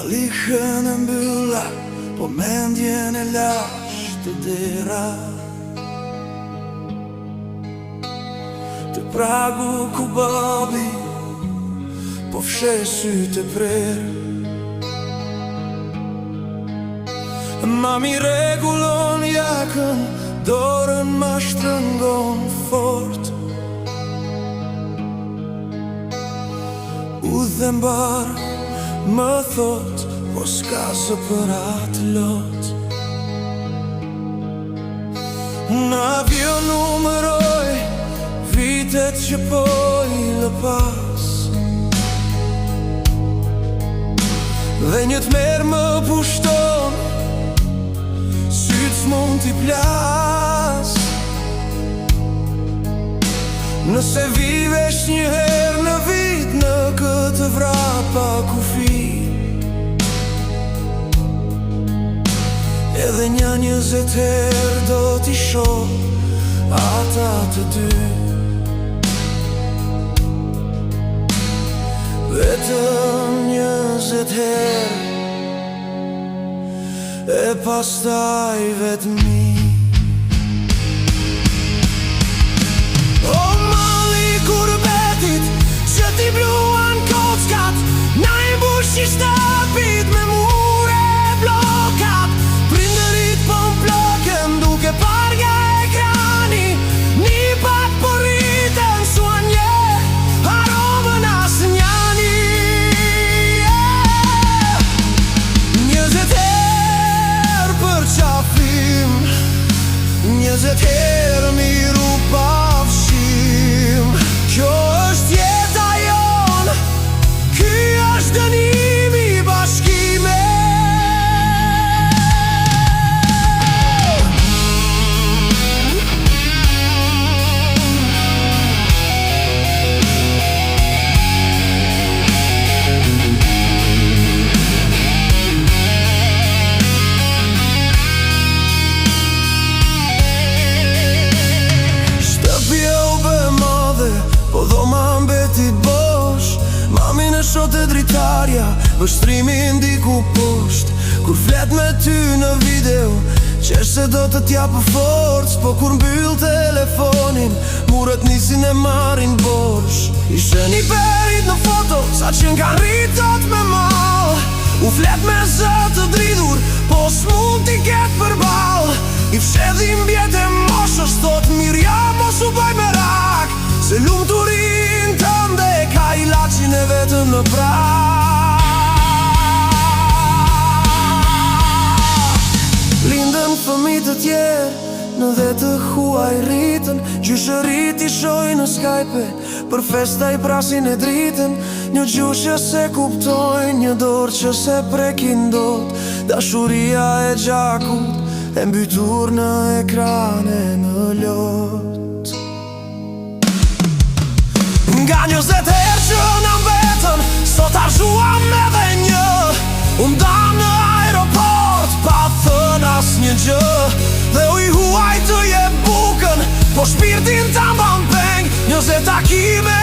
Palikën e mbylla, po mendjen e lash të dera. Të pragu ku babi po fshe sytë e prerë. Mami regulon jakën, dorën ma shtrëngon fort. U dhe mbar më thot, po s'ka së për atë lot. Në avion numëroj vitet që po i lëpas, dhe një t'merë më pushton, sytë s'mund t'i plas. Nëse vivesh një herë në vit në këtë vrapa kufi, edhe një 20 herë do t'i shoh ata të dy. Vetëm 20 herë, e pastaj vetëm mi. O mali kurbetit, që t'i bluan kockat, na i mbushi shtapit me mure blokat. Prindërit po m'ploken duke par nga ekrani, një pat po rriten sua nje, aromën as njani. 20 herë për qafim, 20 herë miru pafshim. Kjo është jeta jon, ky është dënimi i bashkime. Po do ma mbetit bosh, mamin e shot e dritarja, vështrimi ndiku posht. Kur flet me ty në video, qesh se do të t'ja për forc, po kur mbyll telefonin, murët nisin e marin borsh. Ishe një perit në foto, sa që n'kan rritot me mal. U flet me zë të dridhur, po s'mund t'i ket për bal. I fshedhim bjet e moshës, thot mirja mos u baj me rak, se lumë t'urin tënde ka ilaqin e vetëm në prak. Lindën fëmijë të tjerë, në dhe të huaj rritën, gjyshërit i shoj në Skype, për festa i prasin e dritën. Një gjush që se kuptojnë, një dorë që se prekin dot, dashuria e gjakut, e mbytur në ekrane në lot. Nga 20 herë që në mbetën, sot arshuam edhe një. Unë dam në aeroport, pa thën as një gjë, dhe u i huaj të je bukën, po shpirtin ta mban peng. 20 takime